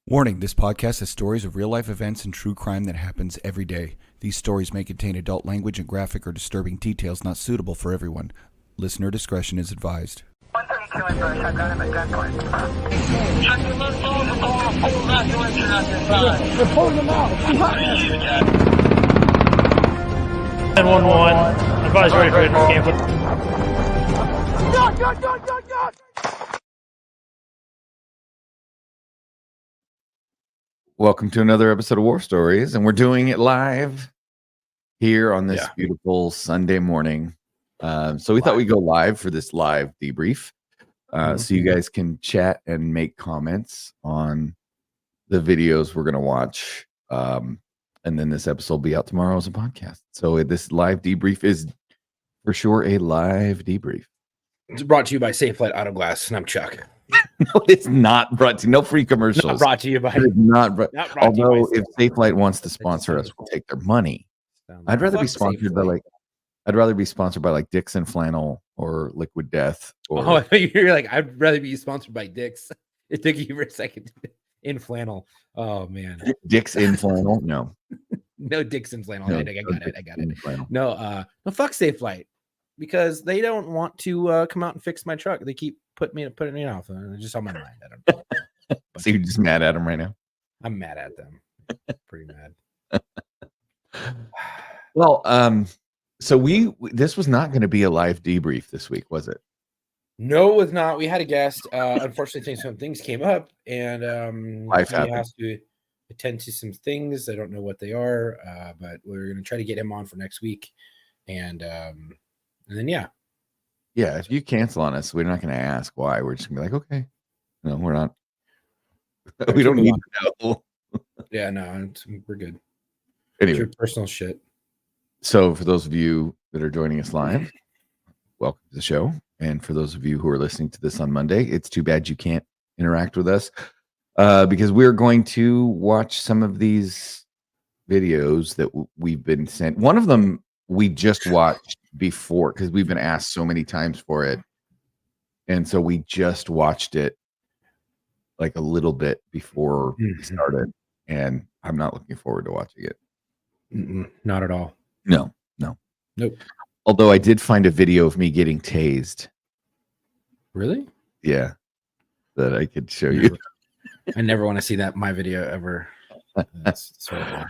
Warning, this podcast has stories of real-life events and true crime that happens every day. These stories may contain adult language and graphic or disturbing details not suitable for everyone. Listener discretion is advised. 132 in Bush, I've got him at gunpoint. Check the left phone, we're going to pull evacuation at this time. We're pulling them out. 911, advise ready for camp. God! Welcome to another episode of War Stories, and we're doing it live here on this beautiful Sunday morning. So we thought we'd go live for this live debrief, so you guys can chat and make comments on the videos we're going to watch. And then this episode will be out tomorrow as a podcast. So this live debrief is for sure a live debrief. It's brought to you by Safe Flight Auto Glass, and I'm Chuck. No, it's not brought to you. No free commercials. Not brought to you by. It's not brought. Although if Safe Safe wants to sponsor us, we'll take their money. I'd rather be sponsored by I'd rather be sponsored by like Dixon Flannel or Liquid Death. Or I thought you're like, I'd rather be sponsored by Dick's. It took you for a second. In flannel. Oh man. Dick's in flannel. No. No Dick's in flannel. No, I got it. Flannel. No, fuck Safe Flight, because they don't want to come out and fix my truck. They keep putting me off. It's just on my mind. I don't know. So you're just mad at them right now? I'm mad at them. Pretty mad. Well, so this was not going to be a live debrief this week, was it? No, it was not. We had a guest. Unfortunately, some things came up, and Life he happened. has to attend to some things. I don't know what they are, but we're going to try to get him on for next week, and then Yeah, if you cancel on us, we're not going to ask why. We're just going to be like, okay, no, we're not. We don't need to know. Yeah, no, we're good. It's Anyway, your personal shit. so for those of you that are joining us live, welcome to the show. And for those of you who are listening to this on Monday, it's too bad you can't interact with us because we're going to watch some of these videos that we've been sent. One of them we just watched before because we've been asked so many times for it. And so we just watched it like a little bit before we started. And I'm not looking forward to watching it. Not at all. No. Nope. Although I did find a video of me getting tased. Really? Yeah. That I could show you. I never want to see that in my video ever. That's horrible.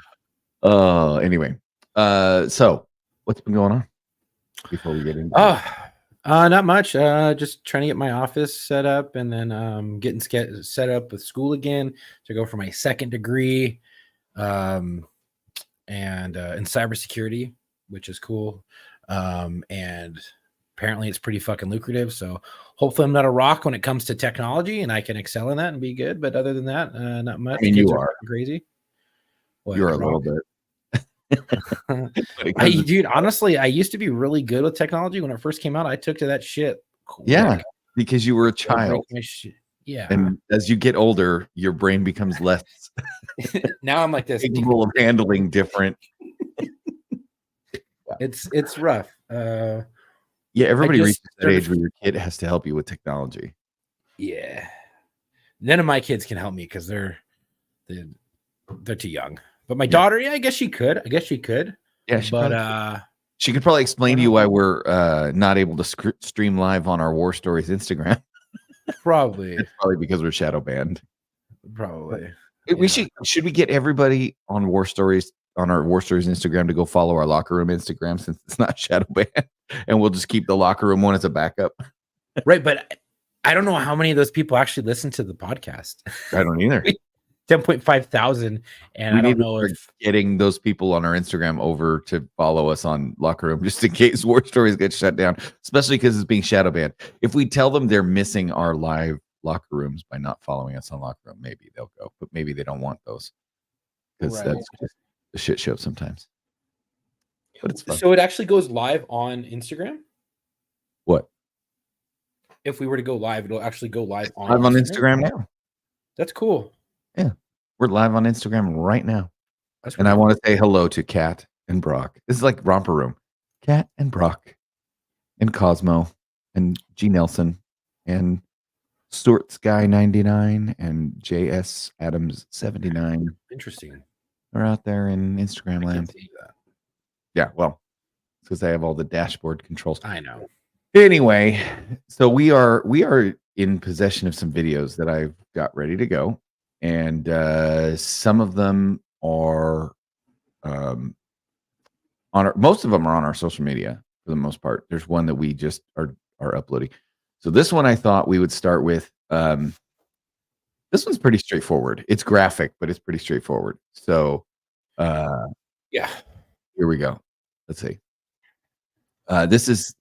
Oh, anyway. So what's been going on before we get into Not much. Just trying to get my office set up, and then getting set up with school again to go for my second degree, and in cybersecurity, which is cool. And apparently it's pretty fucking lucrative. So hopefully I'm not a rock when it comes to technology, and I can excel in that and be good. But other than that, not much. I mean, Kids you are crazy. What, You're a little bit. Dude, honestly, I used to be really good with technology when it first came out. I took to that shit. Yeah, because you were a child. Yeah. And as you get older, your brain becomes less Now I'm like this. capable of handling different. It's rough. Yeah, everybody just reaches that age where your kid has to help you with technology. Yeah. None of my kids can help me because they're too young. But my daughter, I guess she could. Yeah, she could probably explain to you why we're not able to stream live on our War Stories Instagram. Probably. It's probably because we're shadow banned. Probably. We should we get everybody on War Stories on our War Stories Instagram to go follow our locker room Instagram, since it's not shadow banned, and we'll just keep the locker room one as a backup. Right, but I don't know how many of those people actually listen to the podcast. I don't either. 10.5 thousand, and I don't know if getting those people on our Instagram over to follow us on locker room just in case War Stories get shut down, especially because it's being shadow banned. If we tell them they're missing our live locker rooms by not following us on locker room, maybe they'll go, but maybe they don't want those because that's just a shit show sometimes. But it's fun. So it actually goes live on Instagram. What? If we were to go live, it'll actually go live on Instagram now. That's cool. Yeah, we're live on Instagram right now. And I want to say hello to Kat and Brock. This is like Romper Room. Kat and Brock and Cosmo and G. Nelson and Stuart Sky 99 and JS Adams 79 Interesting. are out there in Instagram I can land. see that. Yeah, well, it's because I have all the dashboard controls. I know. Anyway, so we are in possession of some videos that I've got ready to go, and some of them are most of them are on our social media for the most part. There's one that we just are uploading. So this one I thought we would start with. This one's pretty straightforward. It's graphic, but it's pretty straightforward. So Yeah. here we go. Let's see. This is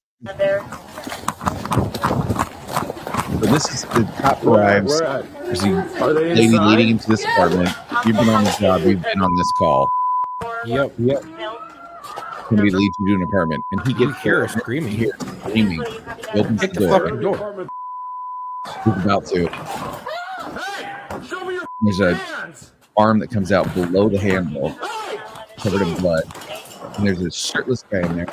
the cop arrives. There's a lady leading into this apartment. You've been on the job. You've been on this call. Yep. Somebody leads you to an apartment, and he You gets hear her screaming. He opens Kick the the door. fucking door. He's about to. There's a arm that comes out below the handle, covered in blood, and there's a shirtless guy in there.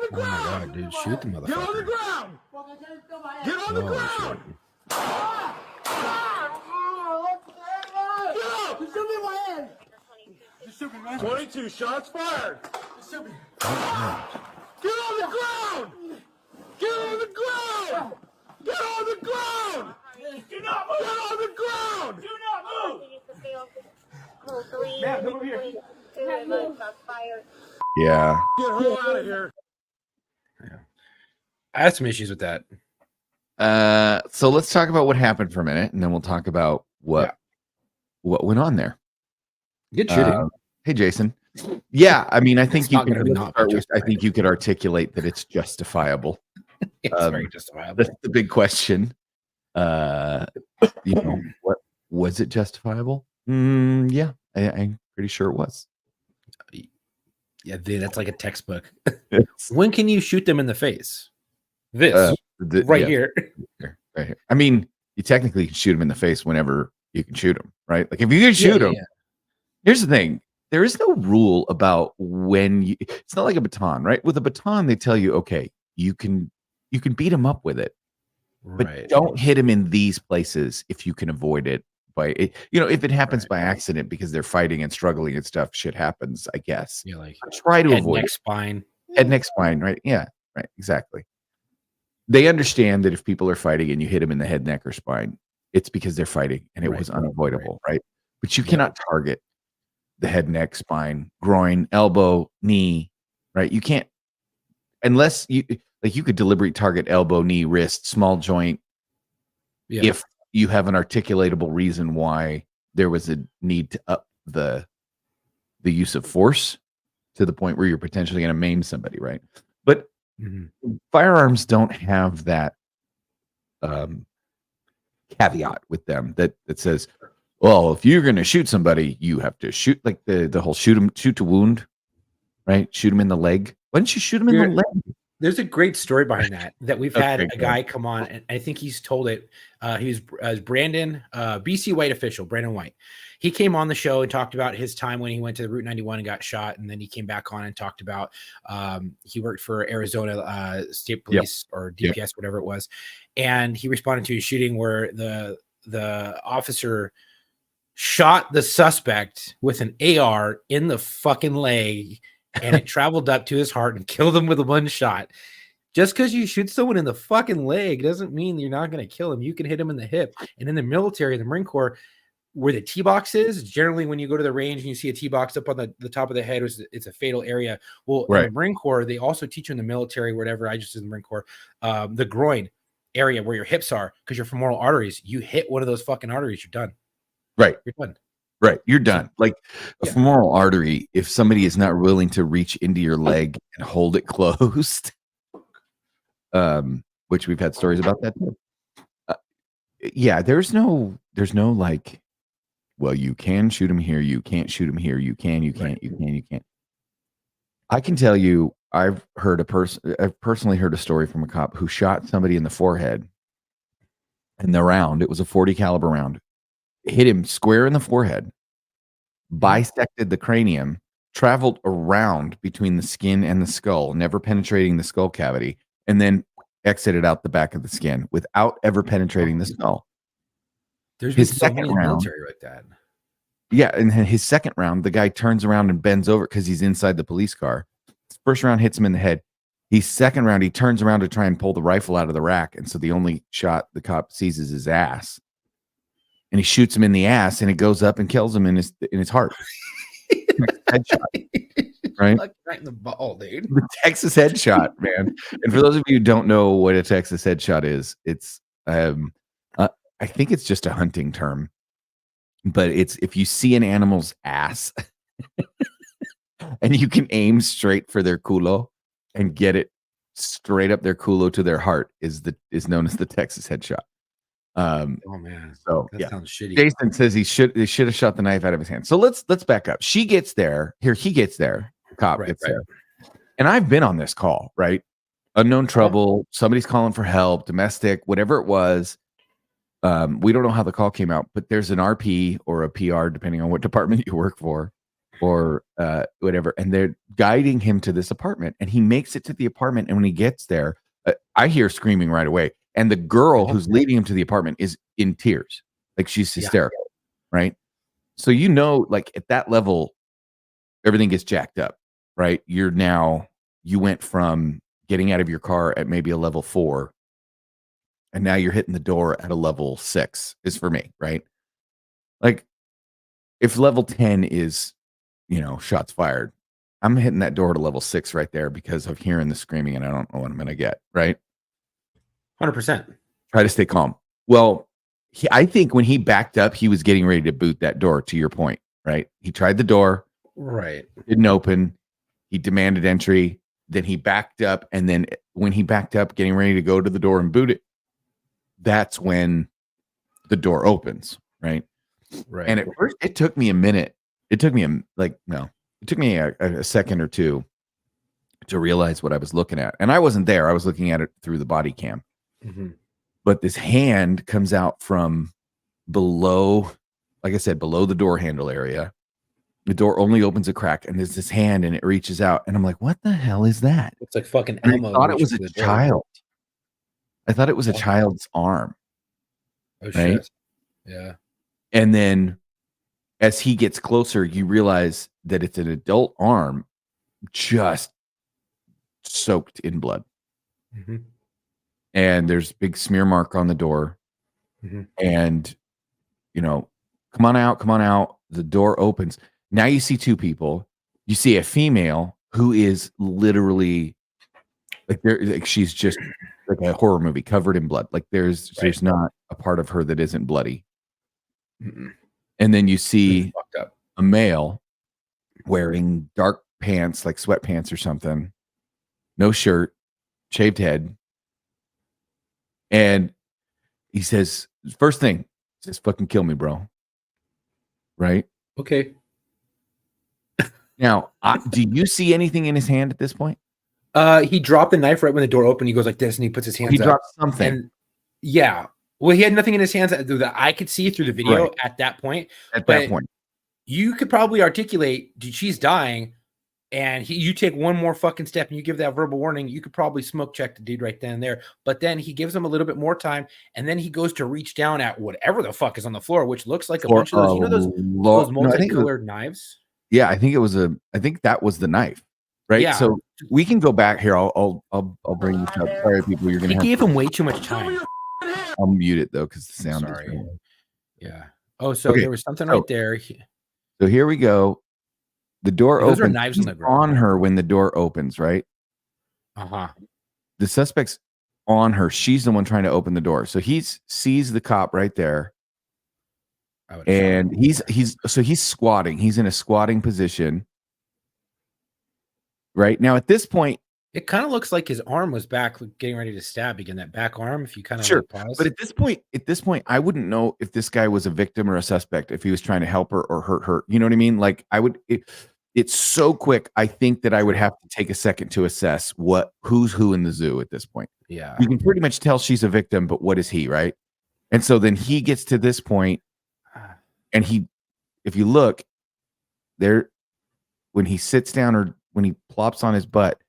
Oh my god, dude! Shoot the motherfucker! Get on the ground! Get on the ground! Shoot me in my hand! 22 shots fired! Get on the ground! Get on the ground! Get on the ground! Do not move! Get on the ground! Do not move! Matt, come over here. Yeah. Get her out of here! I had some issues with that. So let's talk about what happened for a minute, and then we'll talk about what went on there. Good shooting. Hey, Jason. Yeah, I mean, I think It's you not can. gonna not start be with, I think you could articulate that it's justifiable. It's very justifiable. That's the big question. What was it justifiable? Yeah, I'm pretty sure it was. Yeah, dude, that's like a textbook. When can you shoot them in the face? This Yeah, here. right here. I mean, you technically can shoot them in the face whenever you can shoot them, right? Like if you can shoot them. Here's the thing: there is no rule about when you. It's not like a baton, right? With a baton, they tell you, okay, you can beat them up with it, but don't hit them in these places if you can avoid it. By it, if it happens by accident because they're fighting and struggling and stuff, shit happens. I guess. Yeah, like Try to head, avoid neck, spine. Head, neck, spine, right? Yeah, right, exactly. They understand that if people are fighting and you hit them in the head, neck, or spine, it's because they're fighting and it was unavoidable, right? But you cannot target the head, neck, spine, groin, elbow, knee, right? You can't, unless you could deliberately target elbow, knee, wrist, small joint, if you have an articulatable reason why there was a need to up the use of force to the point where you're potentially going to maim somebody, right? But firearms don't have that caveat with them that says, well, if you're going to shoot somebody, you have to shoot, like the whole shoot to wound, right? Shoot them in the leg. Why don't you shoot them in the leg? There's a great story behind that we've had a guy come on, and I think he's told it. He was Brandon, BC White official, Brandon White. He came on the show and talked about his time when he went to the Route 91 and got shot, and then he came back on and talked about he worked for Arizona State Police or DPS, whatever it was, and he responded to a shooting where the officer shot the suspect with an AR in the fucking leg, and it traveled up to his heart and killed him with one shot. Just because you shoot someone in the fucking leg doesn't mean you're not going to kill him. You can hit him in the hip. And in the military, the Marine Corps, where the T-box is, generally when you go to the range and you see a T-box up on the top of the head, it's a fatal area. Well, in the Marine Corps, they also teach you in the military, whatever, I just did in the Marine Corps, the groin area where your hips are, because your femoral arteries, you hit one of those fucking arteries, you're done. Right. You're done. Right. You're done. Like a femoral artery, if somebody is not willing to reach into your leg and hold it closed, which we've had stories about that too. There's no like, well, you can shoot him here, you can't shoot him here, you can, you can't, you can, you can't. I can tell you, I've personally heard a story from a cop who shot somebody in the forehead, and the round, it was a .40 caliber round, hit him square in the forehead, bisected the cranium, traveled around between the skin and the skull, never penetrating the skull cavity, and then exited out the back of the skin without ever penetrating the skull. There's been His so second many in the round, military like that. yeah, and his second round, the guy turns around and bends over because he's inside the police car. His first round hits him in the head. His second round, he turns around to try and pull the rifle out of the rack, and so the only shot the cop sees is his ass, and he shoots him in the ass, and it goes up and kills him in his heart. Headshot, right? Right in the ball, dude. The Texas headshot, man. And for those of you who don't know what a Texas headshot is, it's I think it's just a hunting term, but it's if you see an animal's ass and you can aim straight for their culo and get it straight up their culo to their heart is known as the Texas headshot. Oh man, so that yeah. sounds shitty. Jason says they should have shot the knife out of his hand. So let's back up. She gets there. He gets there. The cop gets there. And I've been on this call, right? Unknown trouble. Somebody's calling for help, domestic, whatever it was. We don't know how the call came out, but there's an RP or a PR, depending on what department you work for, or whatever. And they're guiding him to this apartment. And he makes it to the apartment. And when he gets there, I hear screaming right away. And the girl who's leading him to the apartment is in tears. Like she's hysterical, right? So like at that level, everything gets jacked up, right? You went from getting out of your car at maybe a level 4, and now you're hitting the door at a level 6, is for me, right? Like if level 10 is, shots fired, I'm hitting that door to level 6 right there because of hearing the screaming and I don't know what I'm going to get, right? 100%. Try to stay calm. Well, I think when he backed up, he was getting ready to boot that door, to your point, right? He tried the door. Right. Didn't open. He demanded entry. Then he backed up. And then when he backed up, getting ready to go to the door and boot it, that's when the door opens, right? Right. And at first, it took me a minute. It took me a second or two to realize what I was looking at. And I wasn't there. I was looking at it through the body cam. Mm-hmm. But this hand comes out from below, like I said, below the door handle area. The door only opens a crack, and there's this hand, and it reaches out. And I'm like, what the hell is that? It's like fucking And Elmo. I thought it was a child. I thought it was a child's arm. Oh, right? shit. Yeah. And then as he gets closer, you realize that it's an adult arm just soaked in blood. Mm-hmm. And there's a big smear mark on the door. Mm-hmm. And, come on out. The door opens. Now you see two people. You see a female who is literally like she's just like a horror movie covered in blood. Like there's not a part of her that isn't bloody. Mm-mm. And then you see fucked up. a male wearing dark pants, like sweatpants or something, no shirt, shaved head. And he says, first thing, he says, fucking kill me, bro. Right? Okay. Now, do you see anything in his hand at this point? He dropped the knife right when the door opened. He goes like this, and he puts his hands He up. dropped something. And yeah. Well, he had nothing in his hands that I could see through the video at that point. At that point. You could probably articulate, dude, she's dying. And you take one more fucking step and you give that verbal warning, you could probably smoke check the dude right then and there. But then he gives him a little bit more time, and then he goes to reach down at whatever the fuck is on the floor, which looks like a bunch of those, those multicolored knives. Yeah, I think that was the knife, right? Yeah. So we can go back here. I'll bring this up. Sorry, people, you're gonna. He gave him way too much time. I'll mute it though because the sound. Sorry. Is Yeah. Oh, so there was something right there. So here we go. The door opens. Those are knives on the ground. On her when the door opens, right? Uh-huh. The suspect's on her. She's the one trying to open the door. So he sees the cop right there. And he's squatting. He's in a squatting position. Right? Now at this point, it kind of looks like his arm was back getting ready to stab again. That back arm, if you kind of sure. pause. But at this point, I wouldn't know if this guy was a victim or a suspect, if he was trying to help her or hurt her. You know what I mean? Like it's so quick. I think that I would have to take a second to assess who's who in the zoo at this point. Yeah. You can pretty much tell she's a victim, but what is he, right? And so then he gets to this point, and if you look, there when he sits down or when he plops on his butt,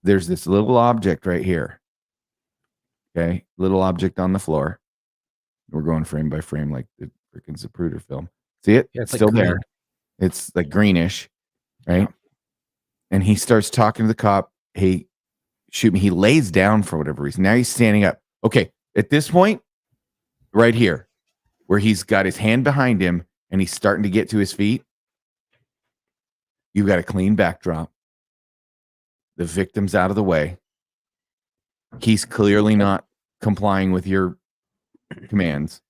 there's this little object right here. Okay, little object on the floor. We're going frame by frame like the freaking Zapruder film. See it? Yeah, it's Still like there. green. It's like greenish, right? Yeah. And he starts talking to the cop. Hey, shoot me. He lays down for whatever reason. Now he's standing up. Okay, at this point, right here, where he's got his hand behind him and he's starting to get to his feet, you've got a clean backdrop. The victim's out of the way. He's clearly not complying with your commands.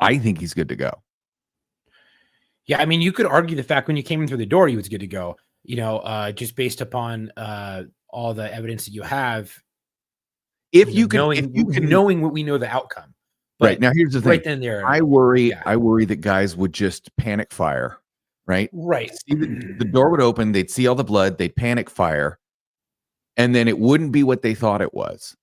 I think he's good to go. Yeah, I mean, you could argue the fact when you came in through the door, he was good to go. Just based upon all the evidence that you have. If you can, knowing what we know the outcome. But right now, here's the thing. Right then, there, I worry that guys would just panic fire. Right. See the door would open. They'd see all the blood. They'd panic fire, and then it wouldn't be what they thought it was.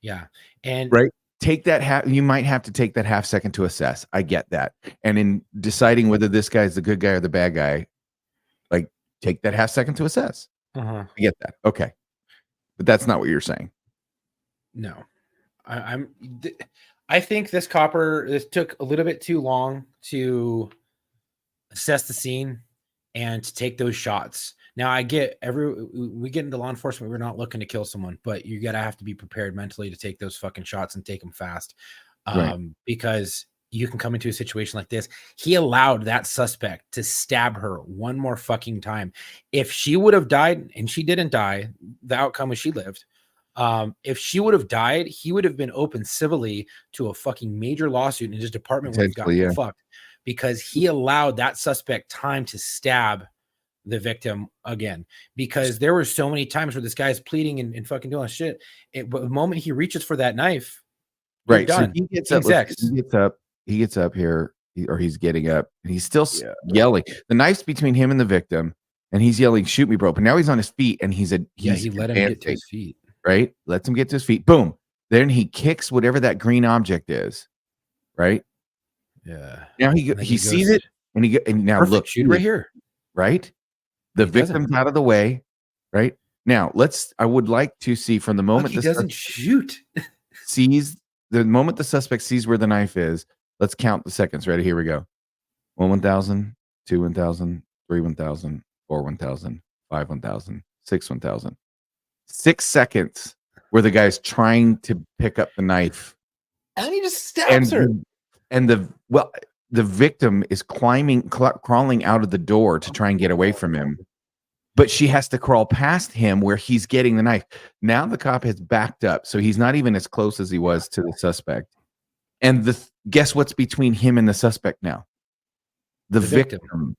Yeah, and right. Take that you might have to take that half second to assess. I get that. And in deciding whether this guy is the good guy or the bad guy, like take that half second to assess. I get that. Okay. But that's not what you're saying. No. I think this took a little bit too long to assess the scene and to take those shots. Now I get we get into law enforcement. We're not looking to kill someone, but you gotta have to be prepared mentally to take those fucking shots and take them fast. Because you can come into a situation like this. He allowed that suspect to stab her one more fucking time. If she would have died, and she didn't die, the outcome was she lived. If she would have died, he would have been open civilly to a fucking major lawsuit, and his department would have gotten fucked because he allowed that suspect time to stab the victim again, because there were so many times where this guy's pleading and fucking doing shit. But the moment he reaches for that knife, right? So he gets up here, or he's getting up, and he's still yelling. The knife's between him and the victim, and he's yelling, "Shoot me, bro!" But now he's on his feet, and he let him get to his feet. Right? Lets him get to his feet. Boom. Then he kicks whatever that green object is. Right? Yeah. Now he sees it, and now look, shoot right here. Right? The victim's out of the way, right? Now, I would like to see from the moment he doesn't shoot. The moment the suspect sees where the knife is, let's count the seconds. Ready? Here we go. 1,000, 2 1,000, 3 1,000, 4 1,000, 5 1,000, 6 1,000. 6 seconds where the guy's trying to pick up the knife. And he just stabs her. And the victim is crawling out of the door to try and get away from him, but she has to crawl past him where he's getting the knife. Now the cop has backed up, so he's not even as close as he was to the suspect. And guess what's between him and the suspect now? The victim.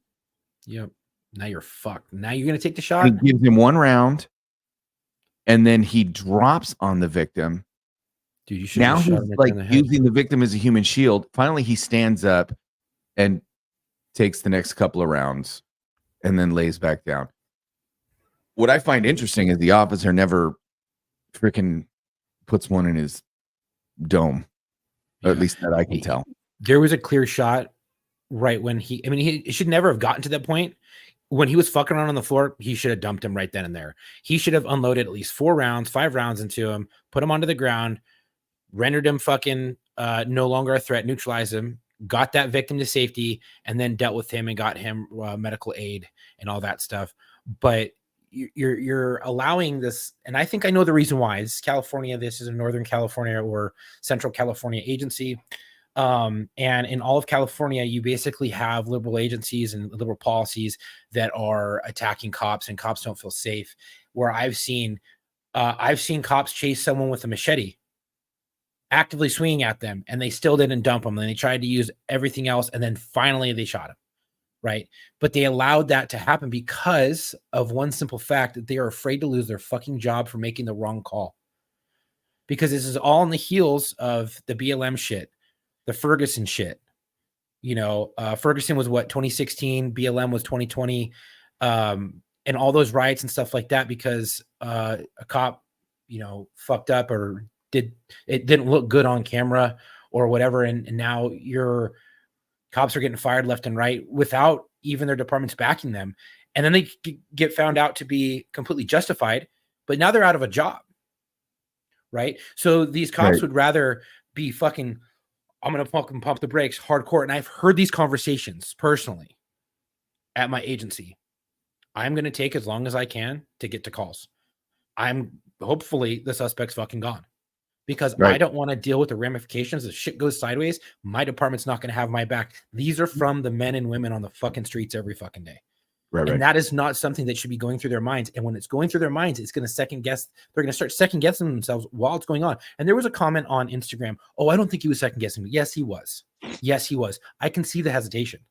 Yep. Now you're fucked. Now you're gonna take the shot. He gives him one round, and then he drops on the victim. Dude, you should now he's like using the victim as a human shield. Finally, he stands up and takes the next couple of rounds and then lays back down. What I find interesting is the officer never freaking puts one in his dome. Or at least that I can tell. There was a clear shot right when he should never have gotten to that point. When he was fucking around on the floor, he should have dumped him right then and there. He should have unloaded at least 5 rounds into him, put him onto the ground, rendered him fucking no longer a threat, neutralized him, got that victim to safety, and then dealt with him and got him medical aid and all that stuff. But you're allowing this, and I think I know the reason why. It's California. This is a Northern California or Central California agency. And in all of California, you basically have liberal agencies and liberal policies that are attacking cops, and cops don't feel safe. Where I've seen cops chase someone with a machete, actively swinging at them, and they still didn't dump them. And they tried to use everything else, and then finally they shot him. Right. But they allowed that to happen because of one simple fact, that they are afraid to lose their fucking job for making the wrong call. Because this is all on the heels of the BLM shit, the Ferguson shit. Ferguson was 2016, BLM was 2020, and all those riots and stuff like that, because a cop, fucked up or didn't look good on camera or whatever. And now you're Cops are getting fired left and right without even their departments backing them. And then they get found out to be completely justified, but now they're out of a job. Right. So these cops would rather be fucking, I'm going to fucking pump the brakes hardcore. And I've heard these conversations personally at my agency. I'm going to take as long as I can to get to calls. Hopefully the suspect's fucking gone, because I don't want to deal with the ramifications. If shit goes sideways, my department's not going to have my back. These are from the men and women on the fucking streets every fucking day. And that is not something that should be going through their minds. And when it's going through their minds, it's going to second guess. They're going to start second guessing themselves while it's going on. And there was a comment on Instagram. Oh, I don't think he was second guessing. Yes, he was. Yes, he was. I can see the hesitation.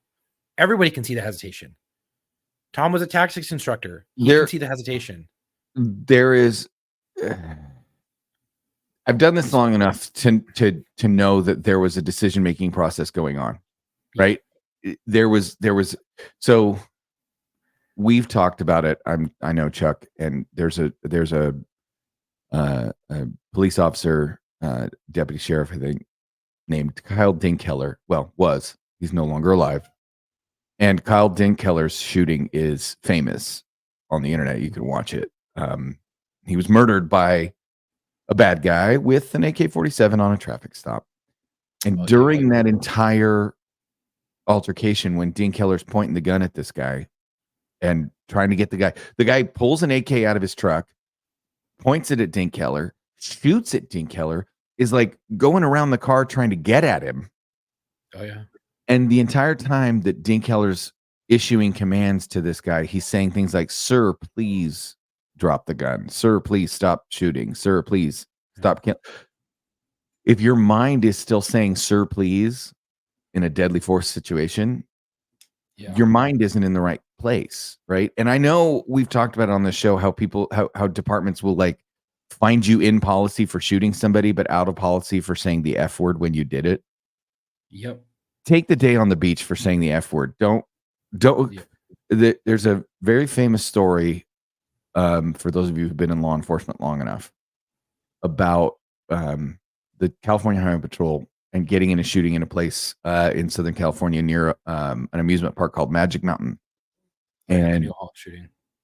Everybody can see the hesitation. Tom was a tactics instructor. You can see the hesitation. There is. I've done this long enough to know that there was a decision-making process going on, right? There was. So we've talked about it. I know Chuck, and there's a police officer, deputy sheriff, I think, named Kyle Dinkeller. Well, he's no longer alive. And Kyle Dinkeller's shooting is famous on the internet. You can watch it. He was murdered by a bad guy with an AK-47 on a traffic stop. And during that entire altercation, when Dinkeller's pointing the gun at this guy and trying to get the guy pulls an AK out of his truck, points it at Dinkeller, shoots at Dinkeller, is like going around the car trying to get at him. Oh, yeah. And the entire time that Dinkeller's issuing commands to this guy, he's saying things like, "Sir, please drop the gun. Sir, please stop shooting. Sir, please stop killing." If your mind is still saying, "Sir, please," in a deadly force situation, your mind isn't in the right place, right? And I know we've talked about it on the show how how departments will like find you in policy for shooting somebody, but out of policy for saying the F word when you did it. Yep. Take the day on the beach for saying the F word. Don't. There's a very famous story, for those of you who've been in law enforcement long enough, about the California Highway Patrol and getting in a shooting in a place in Southern California near an amusement park called Magic Mountain. And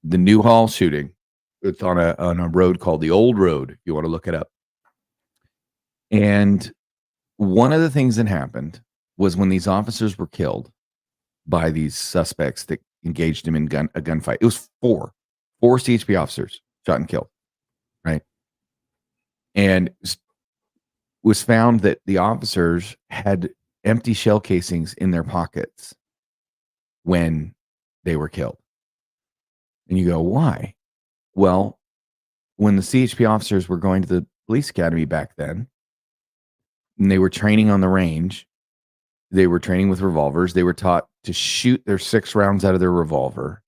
the Newhall shooting. It's on a road called the Old Road, if you want to look it up. And one of the things that happened was when these officers were killed by these suspects that engaged him in a gunfight. It was four CHP officers shot and killed, right? And it was found that the officers had empty shell casings in their pockets when they were killed. And you go, why? Well, when the CHP officers were going to the police academy back then, and they were training on the range, they were training with revolvers. They were taught to shoot their 6 rounds out of their revolver.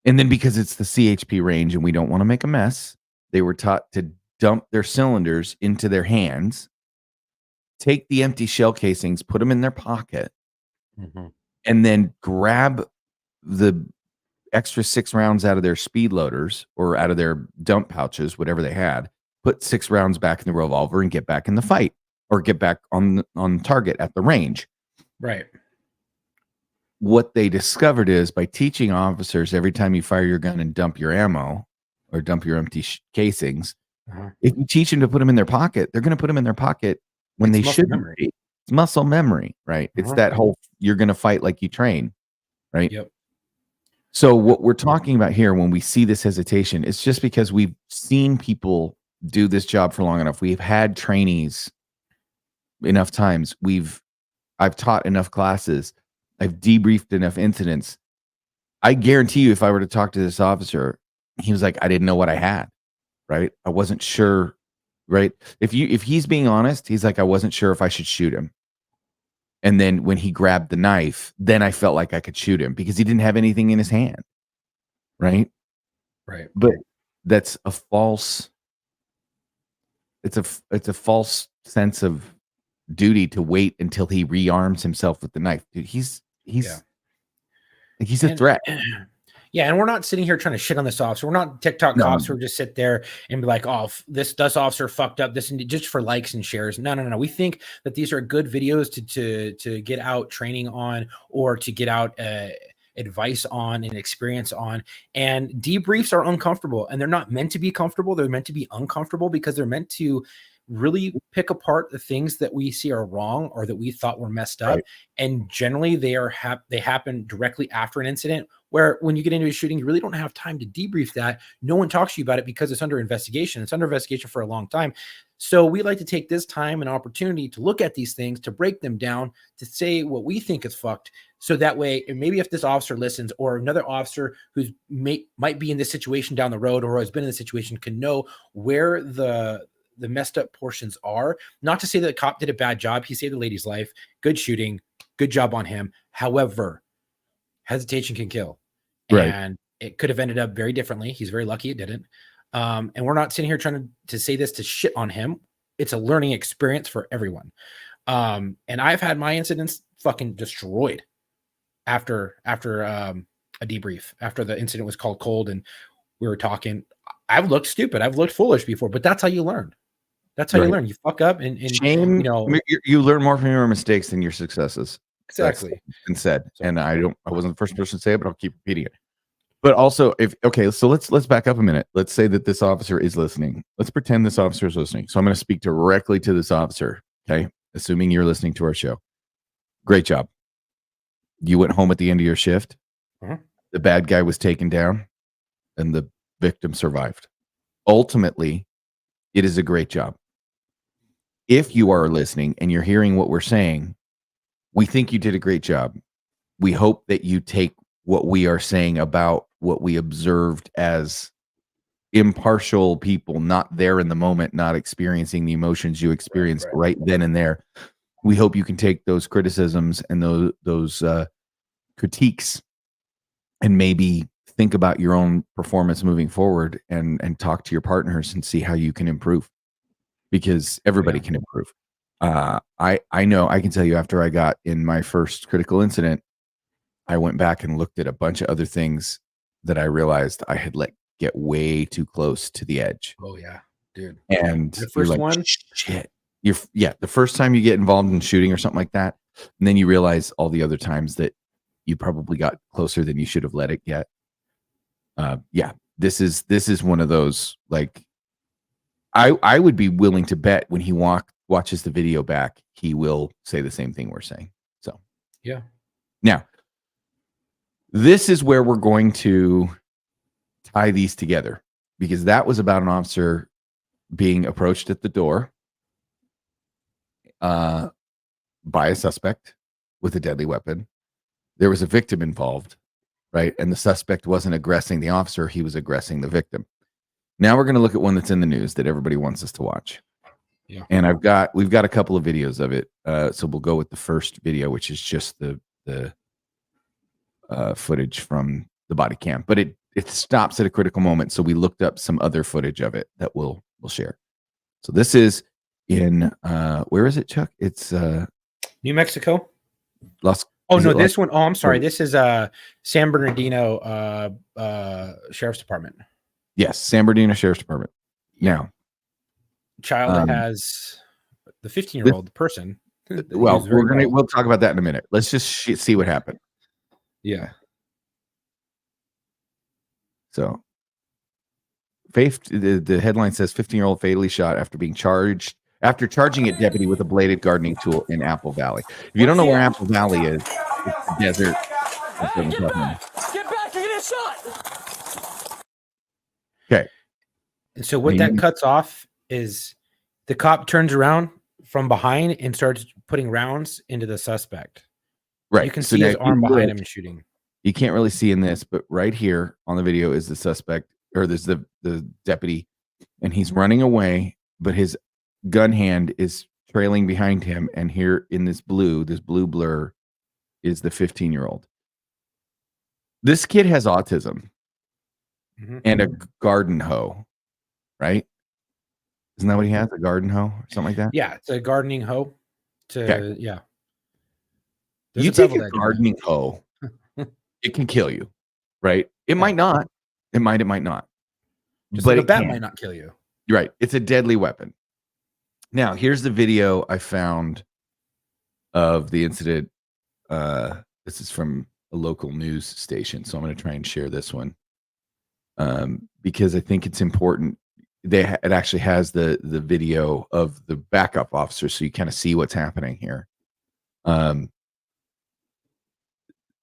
And then because it's the CHP range and we don't want to make a mess, they were taught to dump their cylinders into their hands, take the empty shell casings, put them in their pocket, and then grab the extra 6 rounds out of their speed loaders or out of their dump pouches, whatever they had, put 6 rounds back in the revolver and get back in the fight or get back on target at the range. Right. What they discovered is by teaching officers every time you fire your gun and dump your ammo or dump your empty casings, if you teach them to put them in their pocket, they're going to put them in their pocket when they shouldn't be. It's muscle memory, right? It's that whole, you're going to fight like you train, right? Yep. So what we're talking about here when we see this hesitation, it's just because we've seen people do this job for long enough. We've had trainees enough times. I've taught enough classes. I've debriefed enough incidents. I guarantee you, if I were to talk to this officer, he was like, I didn't know what I had, right? I wasn't sure, right? If he's being honest, he's like, I wasn't sure if I should shoot him. And then when he grabbed the knife, then I felt like I could shoot him because he didn't have anything in his hand, right? Right. But that's a false. It's a false sense of duty to wait until he rearms himself with the knife. Dude, he's a threat. Yeah, and we're not sitting here trying to shit on this officer. We're not TikTok No. cops who just sit there and be like, "Oh, this officer fucked up." This just for likes and shares. No. We think that these are good videos to get out training on, or to get out advice on and experience on. And debriefs are uncomfortable, and they're not meant to be comfortable. They're meant to be uncomfortable because they're meant to really pick apart the things that we see are wrong or that we thought were messed up. Right. And generally they happen directly after an incident, where when you get into a shooting, you really don't have time to debrief that. No one talks to you about it because it's under investigation. It's under investigation for a long time. So we like to take this time and opportunity to look at these things, to break them down, to say what we think is fucked. So that way, and maybe if this officer listens, or another officer who's might be in this situation down the road, or has been in this situation, can know where the messed up portions are. Not to say that the cop did a bad job. He saved the lady's life. Good shooting. Good job on him. However, hesitation can kill. Right. And it could have ended up very differently. He's very lucky it didn't. And we're not sitting here trying to say this to shit on him. It's a learning experience for everyone. And I've had my incidents fucking destroyed after a debrief, after the incident was called cold and we were talking. I've looked stupid. I've looked foolish before, but that's how you learn. That's how you learn. You fuck up and shame. You know, you learn more from your mistakes than your successes. Exactly. That's been said. And I wasn't the first person to say it, but I'll keep repeating it. But also, so let's back up a minute. Let's say that this officer is listening. Let's pretend this officer is listening. So I'm going to speak directly to this officer. Okay. Assuming you're listening to our show. Great job. You went home at the end of your shift. Uh-huh. The bad guy was taken down and the victim survived. Ultimately, it is a great job. If you are listening and you're hearing what we're saying, we think you did a great job. We hope that you take what we are saying about what we observed as impartial people, not there in the moment, not experiencing the emotions you experienced right then and there. We hope you can take those criticisms and those critiques and maybe think about your own performance moving forward and talk to your partners and see how you can improve, because everybody can improve. I know, I can tell you, after I got in my first critical incident, I went back and looked at a bunch of other things that I realized I had let get way too close to the edge. Oh yeah, dude. And the first one, shit. The first time you get involved in shooting or something like that, and then you realize all the other times that you probably got closer than you should have let it get. This is one of those, like, I would be willing to bet when he watches the video back, he will say the same thing we're saying. So yeah. Now, this is where we're going to tie these together, because that was about an officer being approached at the door by a suspect with a deadly weapon. There was a victim involved, right? And the suspect wasn't aggressing the officer, he was aggressing the victim. Now we're going to look at one that's in the news that everybody wants us to watch. Yeah. And we've got a couple of videos of it. So we'll go with the first video, which is just the footage from the body cam, but it stops at a critical moment. So we looked up some other footage of it that we'll share. So this is in where is it, Chuck? It's New Mexico. Las. Oh no, this one. Oh, I'm sorry. This is San Bernardino Sheriff's Department. Yes, San Bernardino Sheriff's Department. Now, child has the 15-year-old person. Well, we'll talk about that in a minute. Let's just see what happened. Yeah. So, the headline says 15-year-old fatally shot after charging at deputy with a bladed gardening tool in Apple Valley. If you don't know where Apple Valley is, it's the desert. Get back! You're gonna get shot! Okay. And so what that cuts off is the cop turns around from behind and starts putting rounds into the suspect. Right. You can see his arm behind him and shooting. You can't really see in this, but right here on the video is the suspect, or there's the deputy, and he's running away, but his gun hand is trailing behind him. And here in this blue blur is the 15-year-old. This kid has autism and a garden hoe, right? Isn't that what he has? A garden hoe or something like that? Yeah, it's a gardening hoe. Yeah. You take a gardening hoe, it can kill you. right? It might not. It might not. Just but like a it bat can. might not kill you. You're right. It's a deadly weapon. Now, here's the video I found of the incident. This is from a local news station, so I'm going to try and share this one because I think it's important. It actually has the video of the backup officer, so you kind of see what's happening here.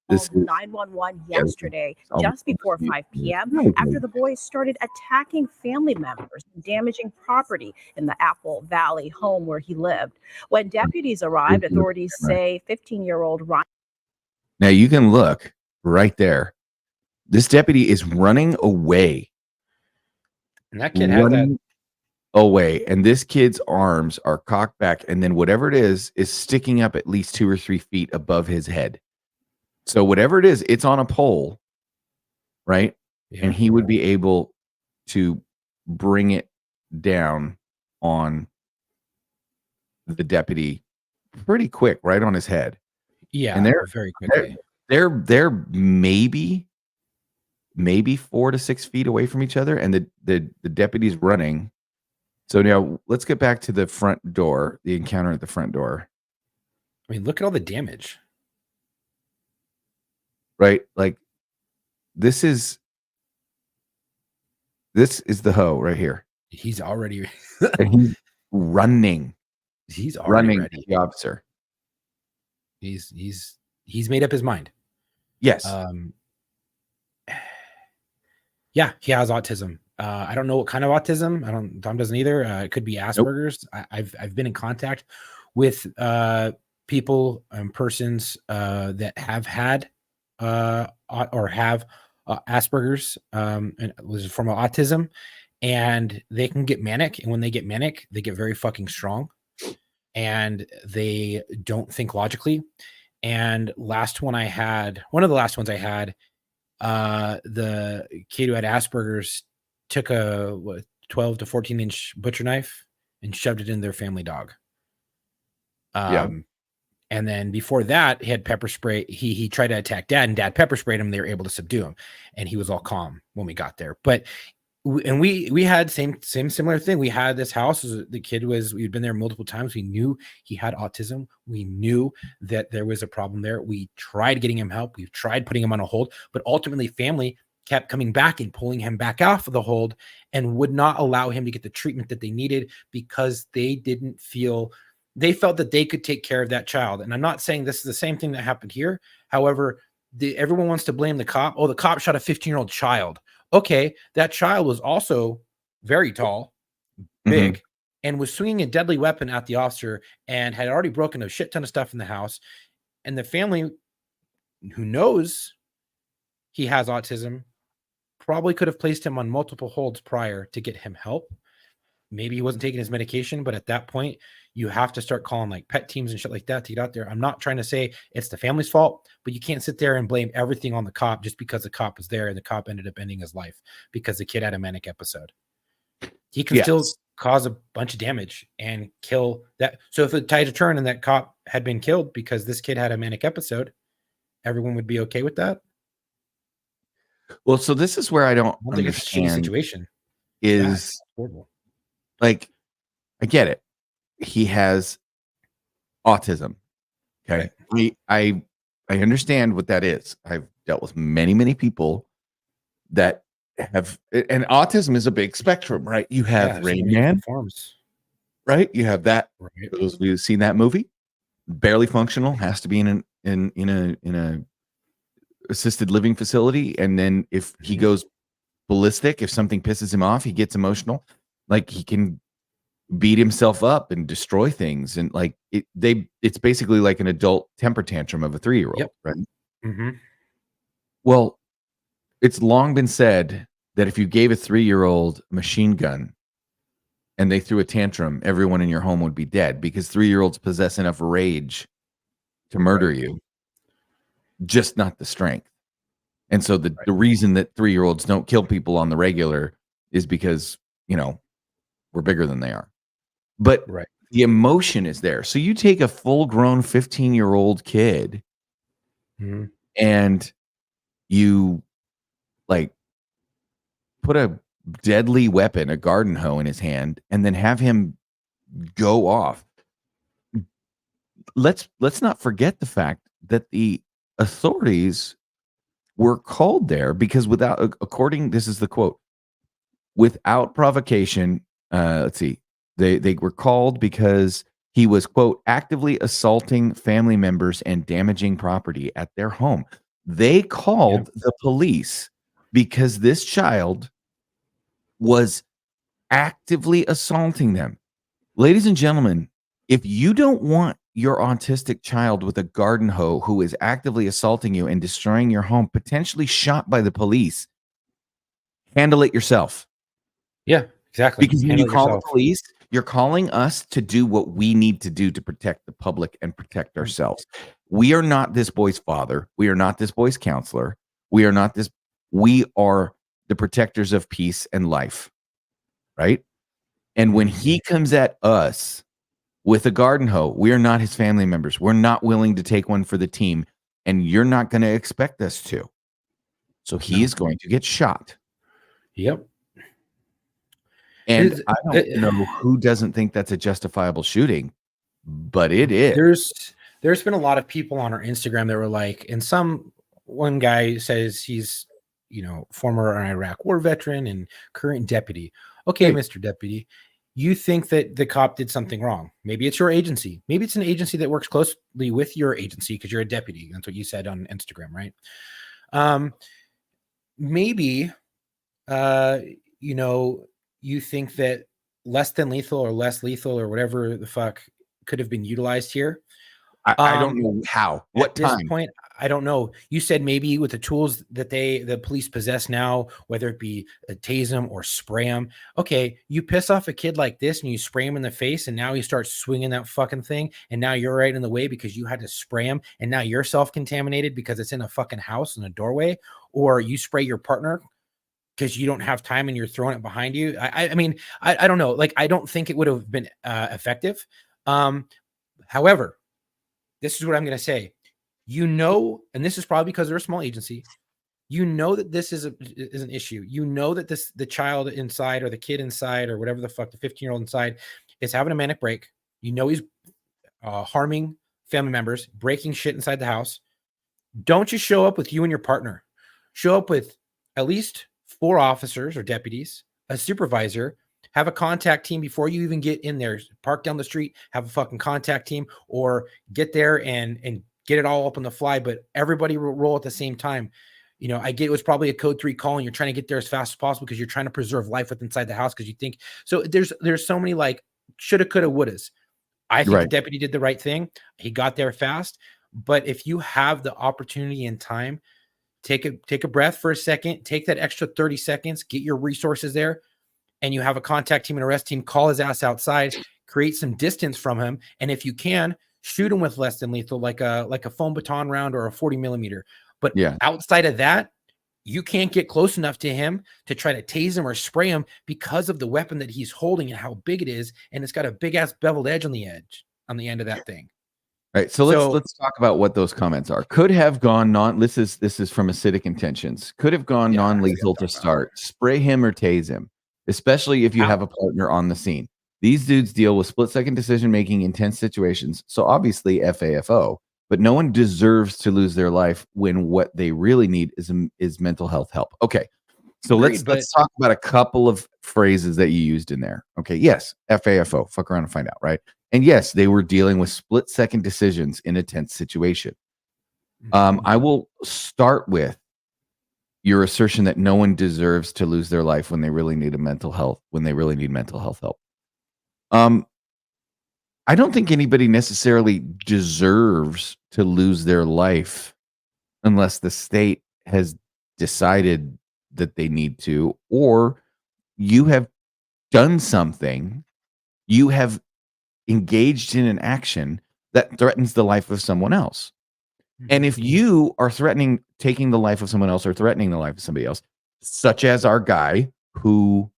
This Called is 911 yeah, yesterday, almost just before you- 5 p.m., Right. after the boys started attacking family members and damaging property in the Apple Valley home where he lived. When deputies arrived, authorities say 15-year-old Ryan. Now you can look right there. This deputy is running away. And that kid has that. Running away, and this kid's arms are cocked back, and then whatever it is sticking up at least 2 or 3 feet above his head. So whatever it is, it's on a pole, right? Yeah. And he would be able to bring it down on the deputy pretty quick, right on his head. Yeah, And they're very quickly. they're maybe 4 to 6 feet away from each other, and the deputy's running. So now let's get back to the front door, the encounter at the front door. I mean, look at all the damage. Right? Like this is the hoe right here. He's already And he's running ready. to the officer. He's made up his mind. Yes. Yeah, he has autism. I don't know what kind of autism. Tom doesn't either. It could be Asperger's. I've been in contact with people and persons that have had or have Asperger's and was a form of autism, and they can get manic. And when they get manic, they get very fucking strong, and they don't think logically. And one of the last ones I had, the kid who had Asperger's took a 12 to 14-inch butcher knife and shoved it in their family dog. And then before that, he had pepper spray. He tried to attack dad, and dad pepper sprayed him. They were able to subdue him, and he was all calm when we got there. But we had same similar thing. We had this house. We'd been there multiple times. We knew he had autism. We knew that there was a problem there. We tried getting him help. We tried putting him on a hold, but ultimately family kept coming back and pulling him back off of the hold and would not allow him to get the treatment that they needed because they felt that they could take care of that child. And I'm not saying this is the same thing that happened here. However, everyone wants to blame the cop. Oh, the cop shot a 15-year-old child. Okay, that child was also very tall, big, and was swinging a deadly weapon at the officer and had already broken a shit ton of stuff in the house. And the family, who knows he has autism, probably could have placed him on multiple holds prior to get him help. Maybe he wasn't taking his medication, but at that point, you have to start calling like pet teams and shit like that to get out there. I'm not trying to say it's the family's fault, but you can't sit there and blame everything on the cop just because the cop was there and the cop ended up ending his life because the kid had a manic episode. He can still cause a bunch of damage and kill that. So if the tide had turned and that cop had been killed because this kid had a manic episode, everyone would be okay with that. Well, so this is where I don't think it's a shitty understand situation. is Horrible. like, I get it. He has autism. Okay. I understand what that is. I've dealt with many people that have, and autism is a big spectrum, right? You have Rain Man forms, right? You have that. Right. For those of you who've seen that movie, barely functional, has to be in a assisted living facility, and then if he goes ballistic, if something pisses him off, he gets emotional, like he can beat himself up and destroy things, and like it's basically like an adult temper tantrum of a 3-year-old. Right? Well, it's long been said that if you gave a 3-year-old a machine gun and they threw a tantrum, everyone in your home would be dead because 3-year-olds possess enough rage to murder you, just not the strength. And so the reason that 3-year-olds don't kill people on the regular is because, we're bigger than they are. But the emotion is there. So you take a full-grown 15-year-old kid and you like put a deadly weapon, a garden hoe in his hand, and then have him go off. Let's not forget the fact that the authorities were called there because this is the quote, without provocation, they were called because he was, quote, actively assaulting family members and damaging property at their home. They called the police because this child was actively assaulting them. Ladies and gentlemen, if you don't want your autistic child with a garden hoe who is actively assaulting you and destroying your home, potentially shot by the police, handle it yourself. Yeah, exactly. Because when you call the police, you're calling us to do what we need to do to protect the public and protect ourselves. We are not this boy's father. We are not this boy's counselor. We are the protectors of peace and life. Right? And when he comes at us with a garden hoe, we are not his family members. We're not willing to take one for the team, and you're not going to expect us to. So he is going to get shot. Yep. And I don't know who doesn't think that's a justifiable shooting, but it is. There's been a lot of people on our Instagram that were like, and one guy says he's, former Iraq war veteran and current deputy. Okay, Mr. Deputy, you think that the cop did something wrong. Maybe it's your agency. Maybe it's an agency that works closely with your agency because you're a deputy. That's what you said on Instagram, right? Maybe, you think that less than lethal or less lethal or whatever the fuck could have been utilized here. I don't know how. What time? At this point, I don't know. You said maybe with the tools that the police possess now, whether it be tase them or spray them. Okay, you piss off a kid like this and you spray him in the face, and now he starts swinging that fucking thing, and now you're right in the way because you had to spray him, and now you're self-contaminated because it's in a fucking house in a doorway, or you spray your partner because you don't have time and you're throwing it behind you. I mean, I don't know. Like, I don't think it would have been effective. However, this is what I'm going to say. And this is probably because they're a small agency. That this is an issue. That the child inside or the kid inside or whatever the fuck, the 15-year-old inside is having a manic break. He's harming family members, breaking shit inside the house. Don't just show up with you and your partner. Show up with at least 4 officers or deputies, a supervisor, have a contact team before you even get in there. Park down the street, have a fucking contact team, or get there and get it all up on the fly, but everybody will roll at the same time. I get it was probably a code 3 call and you're trying to get there as fast as possible because you're trying to preserve life within inside the house because you think so. There's so many like shoulda, coulda, wouldas. I think the deputy did the right thing. He got there fast. But if you have the opportunity and time, take a breath for a second, take that extra 30 seconds, get your resources there, and you have a contact team and arrest team, call his ass outside, create some distance from him. And if you can, shoot him with less than lethal, like a foam baton round or a 40 millimeter. But outside of that, you can't get close enough to him to try to tase him or spray him because of the weapon that he's holding and how big it is. And it's got a big ass beveled edge on the end of that thing. All right. So let's talk about what those comments are. Could have gone this is from acidic intentions. Could have gone non-lethal to start. Spray him or tase him, especially if you have a partner on the scene. These dudes deal with split-second decision-making, intense situations. So obviously FAFO, but no one deserves to lose their life when what they really need is mental health help. Okay. So let's talk about a couple of phrases that you used in there. Okay. Yes. FAFO, fuck around and find out. Right. And yes, they were dealing with split-second decisions in a tense situation. I will start with your assertion that no one deserves to lose their life when they really need mental health help. I don't think anybody necessarily deserves to lose their life unless the state has decided that they need to, or you have done something, you have engaged in an action that threatens the life of someone else. And if you are taking the life of someone else or threatening the life of somebody else, such as our guy who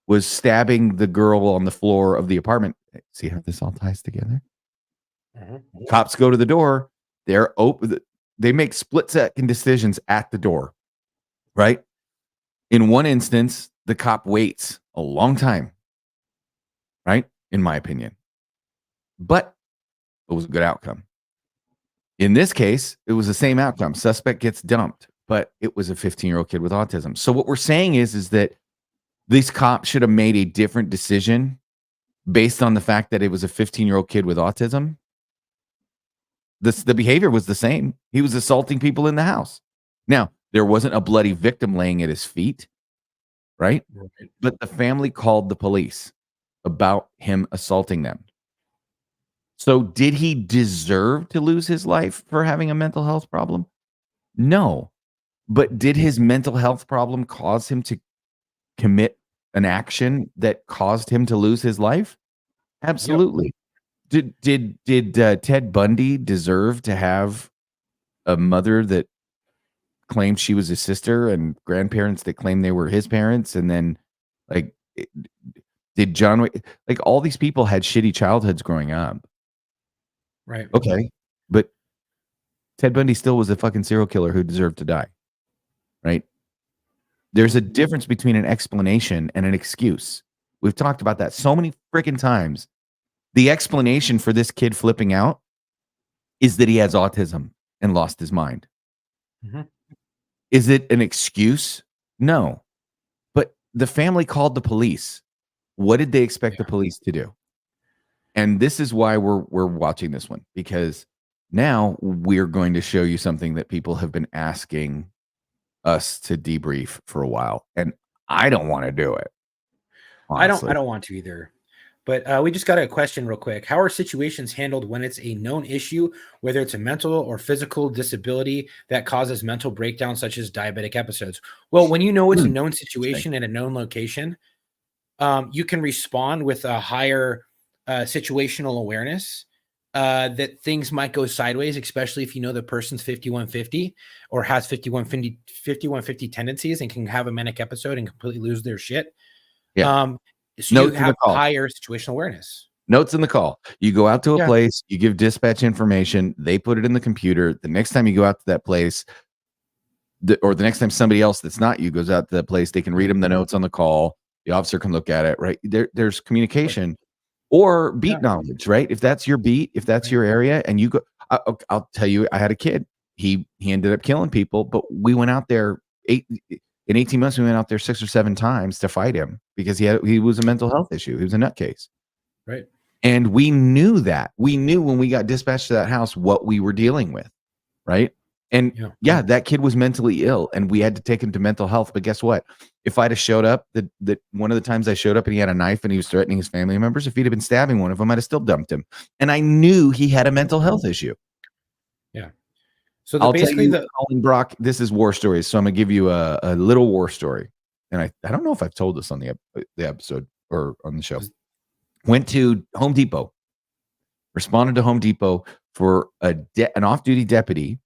was stabbing the girl on the floor of the apartment. See how this all ties together? Cops go to the door. They're open. They make split-second decisions at the door, right? In one instance, the cop waits a long time, right? In my opinion. But it was a good outcome. In this case, it was the same outcome. Suspect gets dumped, but it was a 15-year-old kid with autism. So what we're saying is that these cops should have made a different decision based on the fact that it was a 15-year-old kid with autism. The behavior was the same. He was assaulting people in the house. Now, there wasn't a bloody victim laying at his feet, right? But the family called the police about him assaulting them. So did he deserve to lose his life for having a mental health problem? No. But did his mental health problem cause him to commit an action that caused him to lose his life? Absolutely. Did Ted Bundy deserve to have a mother that claimed she was his sister and grandparents that claimed they were his parents? And then like did John Wick, like all these people had shitty childhoods growing up. Right. Okay. But Ted Bundy still was a fucking serial killer who deserved to die. Right? There's a difference between an explanation and an excuse. We've talked about that so many freaking times. The explanation for this kid flipping out is that he has autism and lost his mind. Mm-hmm. Is it an excuse? No. But the family called the police. What did they expect the police to do? And this is why we're watching this one, because now we're going to show you something that people have been asking us to debrief for a while, and I don't want to do it. Honestly. I don't want to either. But we just got a question real quick. How are situations handled when it's a known issue, whether it's a mental or physical disability that causes mental breakdown, such as diabetic episodes? Well, when you know it's a known situation in a known location, you can respond with a higher situational awareness that things might go sideways, especially if you know the person's 5150 or has 5150 tendencies and can have a manic episode and completely lose their shit. Yeah. So you have higher situational awareness. Notes in the call. You go out to a place, you give dispatch information, they put it in the computer. The next time you go out to that place, or the next time somebody else that's not you goes out to that place, they can read them the notes on the call. The officer can look at it, right? There's communication or beat knowledge, right? If that's your beat, if that's your area, and you go, I'll tell you, I had a kid. He ended up killing people, but we went out there in 18 months, we went out there 6 or 7 times to fight him because he was a mental health issue. He was a nutcase. Right. And we knew that. We knew when we got dispatched to that house what we were dealing with. Right. And that kid was mentally ill and we had to take him to mental health. But guess what? If I'd have showed up, that one of the times I showed up and he had a knife and he was threatening his family members, if he'd have been stabbing one of them, I'd have still dumped him. And I knew he had a mental health issue. Yeah. So I'll basically tell you, Colin Brock, this is war stories. So I'm going to give you a little war story. And I don't know if I've told this on the episode or on the show. Went to Home Depot, responded to Home Depot for an off-duty deputy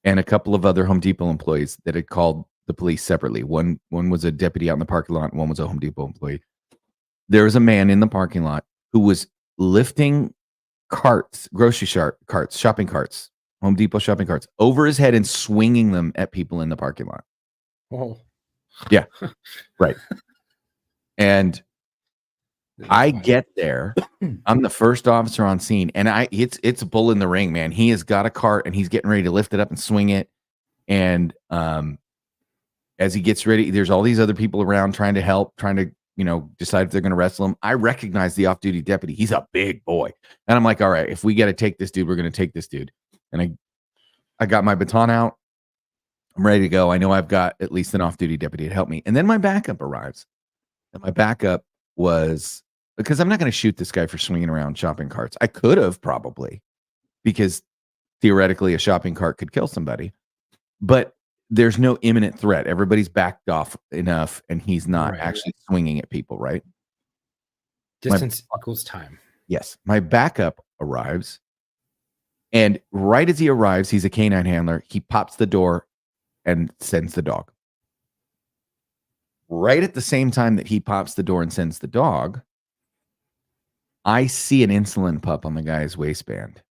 and a couple of other Home Depot employees that had called the police separately. One was a deputy out in the parking lot. One was a Home Depot employee. There was a man in the parking lot who was lifting carts, shopping carts, Home Depot shopping carts over his head and swinging them at people in the parking lot. Oh, yeah, right. And I get there. I'm the first officer on scene, and it's a bull in the ring, man. He has got a cart and he's getting ready to lift it up and swing it. And as he gets ready, there's all these other people around trying to help, trying to decide if they're going to wrestle him. I recognize the off-duty deputy. He's a big boy, and I'm like, all right, if we got to take this dude, we're going to take this dude. And I got my baton out. I'm ready to go. I know I've got at least an off-duty deputy to help me. And then my backup arrives. And my backup was, because I'm not going to shoot this guy for swinging around shopping carts. I could have probably, because theoretically a shopping cart could kill somebody. But there's no imminent threat. Everybody's backed off enough, and he's not actually swinging at people, right? Distance equals time. Yes. My backup arrives. And right as he arrives, he's a canine handler. He pops the door and sends the dog. Right at the same time that he pops the door and sends the dog, I see an insulin pup on the guy's waistband.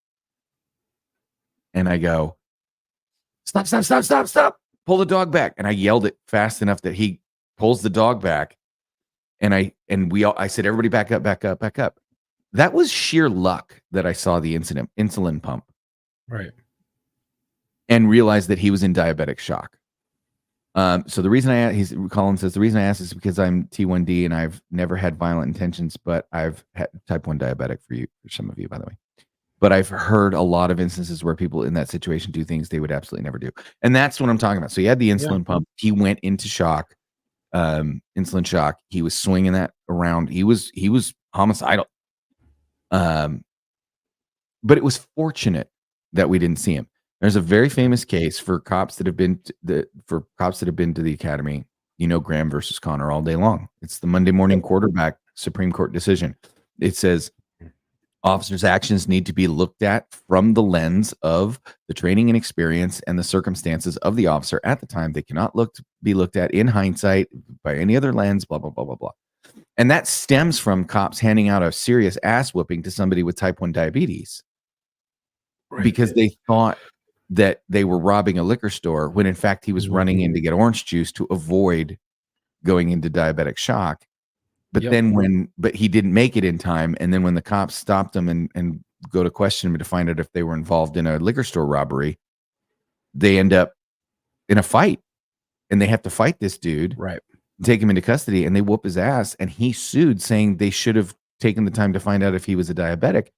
And I go, stop. Pull the dog back. And I yelled it fast enough that he pulls the dog back, and I said, everybody back up, back up, back up. That was sheer luck that I saw the insulin pump, Right. and realized that he was in diabetic shock. So the reason Colin says the reason I asked is because I'm T1D and I've never had violent intentions, but I've had type 1 diabetic for some of you, by the way. But I've heard a lot of instances where people in that situation do things they would absolutely never do. And that's what I'm talking about. So he had the insulin pump. He went into shock, insulin shock. He was swinging that around. He was homicidal. But it was fortunate that we didn't see him. There's a very famous case for cops that have been to the academy. Graham versus Connor all day long. It's the Monday morning quarterback Supreme Court decision. It says officers' actions need to be looked at from the lens of the training and experience and the circumstances of the officer at the time. They cannot be looked at in hindsight by any other lens, blah, blah, blah, blah, blah. And that stems from cops handing out a serious ass whooping to somebody with type 1 diabetes, because they thought that they were robbing a liquor store when in fact he was running in to get orange juice to avoid going into diabetic shock. But but he didn't make it in time. And then when the cops stopped him and go to question him to find out if they were involved in a liquor store robbery, they end up in a fight, and they have to fight this dude, Right. take him into custody, and they whoop his ass. And he sued, saying they should have taken the time to find out if he was a diabetic.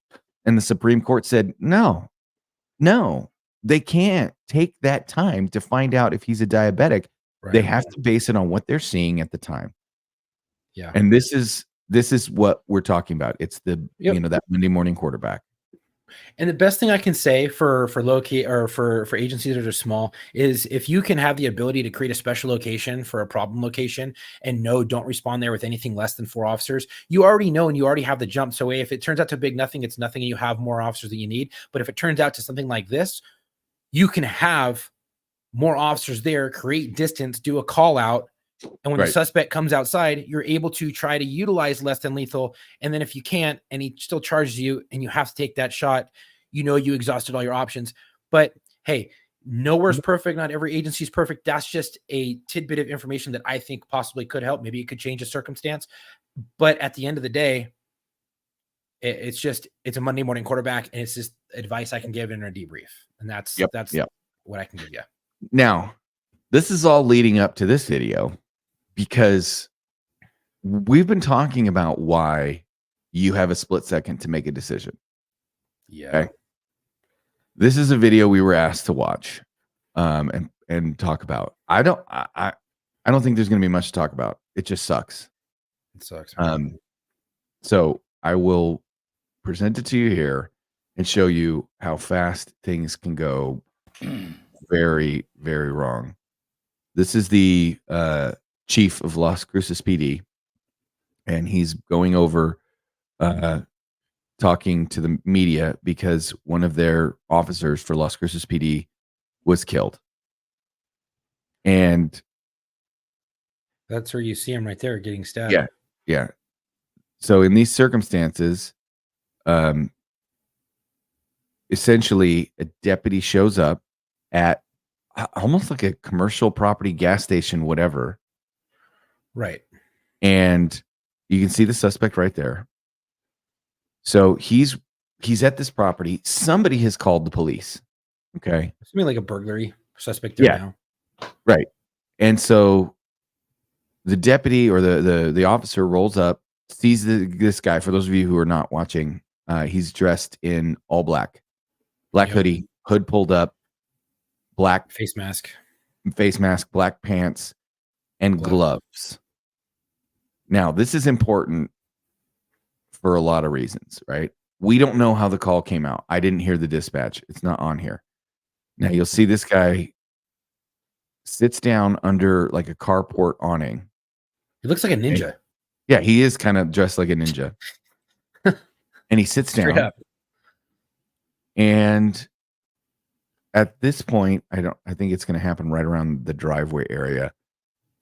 And the Supreme Court said, no, they can't take that time to find out if he's a diabetic. Right. They have to base it on what they're seeing at the time. Yeah. And this is what we're talking about. It's the that Monday morning quarterback. And the best thing I can say for locate or for agencies that are small is, if you can have the ability to create a special location for a problem location and don't respond there with anything less than 4 officers, you already know and you already have the jump. So if it turns out to big nothing, it's nothing, and you have more officers that you need. But if it turns out to something like this, you can have more officers there, create distance, do a call out. And when the suspect comes outside, you're able to try to utilize less than lethal. And then if you can't, and he still charges you and you have to take that shot, you exhausted all your options. But hey, nowhere's perfect. Not every agency is perfect. That's just a tidbit of information that I think possibly could help. Maybe it could change a circumstance. But at the end of the day, it's a Monday morning quarterback, and it's just advice I can give in a debrief. And that's what I can give you. Now, this is all leading up to this video, because we've been talking about why you have a split second to make a decision. Yeah. Okay? This is a video we were asked to watch and talk about. I don't think there's going to be much to talk about. It just sucks. It sucks. So I will present it to you here and show you how fast things can go very, very wrong. This is the chief of Las Cruces PD, and he's going over talking to the media because one of their officers for Las Cruces PD was killed. And that's where you see him right there getting stabbed. Yeah. So in these circumstances, essentially a deputy shows up at almost like a commercial property, gas station, whatever. Right. And you can see the suspect right there. So he's at this property. Somebody has called the police. Okay. It's like a burglary suspect there now. Right. And so the deputy or the officer rolls up, sees this guy. For those of you who are not watching, he's dressed in all black hoodie, hood pulled up, black face mask, black pants, and gloves. Now, this is important for a lot of reasons, right? We don't know how the call came out. I didn't hear the dispatch. It's not on here. Now, you'll see this guy sits down under like a carport awning. He looks like a ninja. Yeah, he is kind of dressed like a ninja. And he sits down. And at this point, I think it's going to happen right around the driveway area.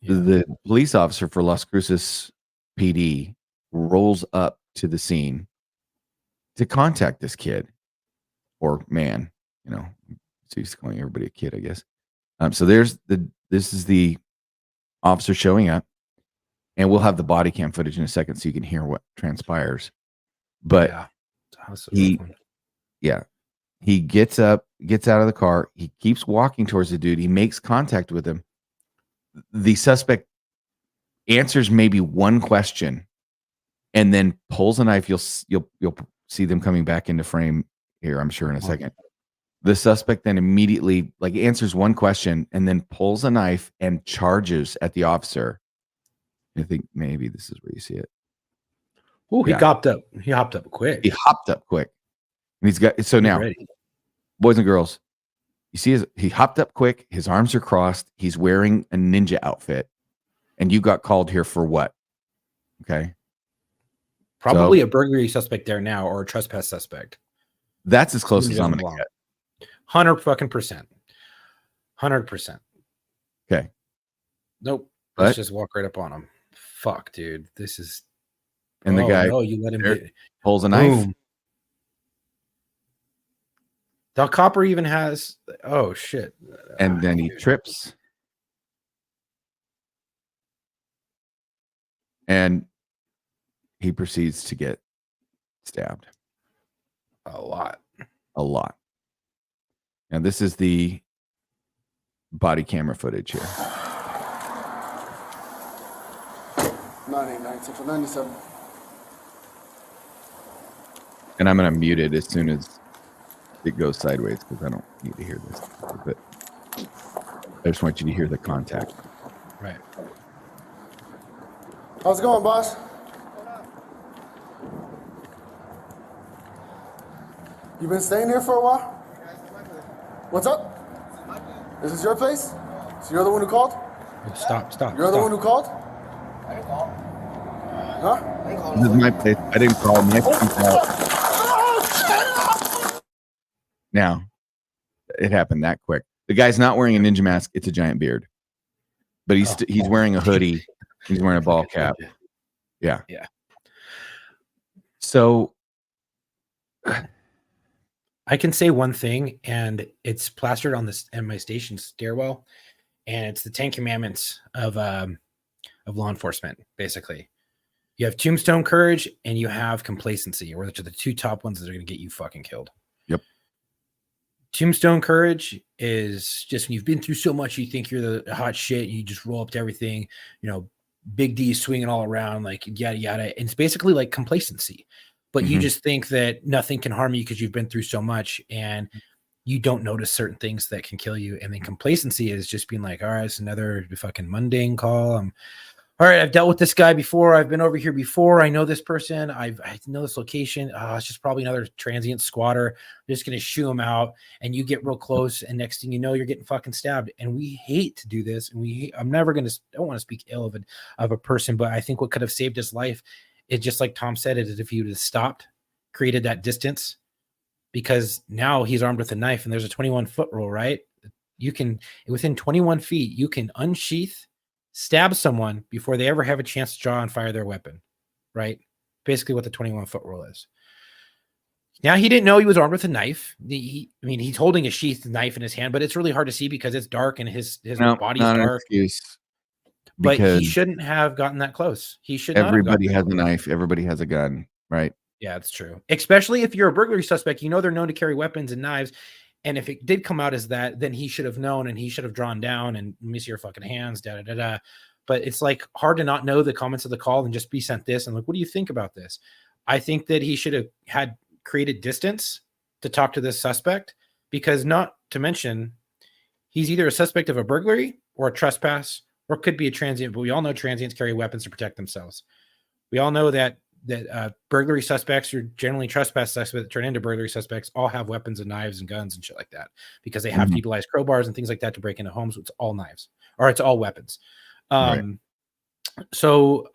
Yeah. The police officer for Las Cruces PD rolls up to the scene to contact this kid or man, so he's calling everybody a kid, I guess. So this is the officer showing up. And we'll have the body cam footage in a second so you can hear what transpires. But Yeah. That's a he, rough one. yeah, he gets up, gets out of the car. He keeps walking towards the dude. He makes contact with him. The suspect answers maybe one question and then pulls a knife. You'll see them coming back into frame here, I'm sure, in a second. The suspect then immediately answers one question and then pulls a knife and charges at the officer. I think maybe this is where you see it. Oh, he Yeah. hopped up. He hopped up quick. He hopped up quick. And he's got so He's now, ready. boys and girls, you see he hopped up quick, his arms are crossed, he's wearing a ninja outfit, and you got called here for what? Okay. Probably So, a burglary suspect there now, or a trespass suspect. that's as close Somebody as I'm doesn't gonna belong. get. 100%. 100%. Okay. Nope. But- Let's just walk right up on him. Fuck, dude. This is. And the guy No, you let him there get. pulls a knife. Boom. The copper even has. Oh shit. And then he Dude. trips. And he proceeds to get stabbed A lot. a lot. And this is the body camera footage here. 989 Central 97. And I'm going to mute it as soon as it goes sideways because I don't need to hear this. But I just want you to hear the contact. Right. How's it going, boss? You been staying here for a while? What's up? This is your place? So you're the one who called? Oh, stop. You're the one who called? Huh? This is my place. I didn't call him. Now, it happened that quick. The guy's not wearing a ninja mask. It's a giant beard. But he's wearing a hoodie. He's wearing a ball cap. Yeah. Yeah. So I can say one thing, and it's plastered on this in my station stairwell, and it's the 10 commandments of law enforcement. Basically, you have tombstone courage and you have complacency, which are the two top ones that are going to get you fucking killed. Yep. Tombstone courage is just when you've been through so much, you think you're the hot shit. You just roll up to everything, big D swinging all around, like yada yada. And it's basically like complacency. But you just think that nothing can harm you because you've been through so much and you don't notice certain things that can kill you. And then complacency is just being like, all right, it's another fucking mundane call. All right, I've dealt with this guy before. I've been over here before. I know this person. I know this location. It's just probably another transient squatter. I'm just going to shoo him out. And you get real close. And next thing you know, you're getting fucking stabbed. And we hate to do this. And I'm never going to, I don't want to speak ill of a person, but I think what could have saved his life, it just like Tom said, is if he would have stopped, created that distance, because now he's armed with a knife and there's a 21-foot rule, right? You can, within 21 feet, you can unsheath, stab someone before they ever have a chance to draw and fire their weapon, right? Basically what the 21-foot rule is. Now, he didn't know he was armed with a knife. He's holding a sheathed knife in his hand, but it's really hard to see because it's dark and his body's dark. But he shouldn't have gotten that close. He should not. Everybody has a knife. Everybody has a gun, right? Yeah, that's true. Especially if you're a burglary suspect, they're known to carry weapons and knives. And if it did come out as that, then he should have known and he should have drawn down and let me see your fucking hands, da da da da. But it's like hard to not know the comments of the call and just be sent this. And like, what do you think about this? I think that he should have had created distance to talk to this suspect, because not to mention he's either a suspect of a burglary or a trespass, or it could be a transient, but we all know transients carry weapons to protect themselves. We all know that burglary suspects, or generally trespass suspects that turn into burglary suspects, all have weapons and knives and guns and shit like that, because they have to utilize crowbars and things like that to break into homes. It's all knives, or it's all weapons. Right. So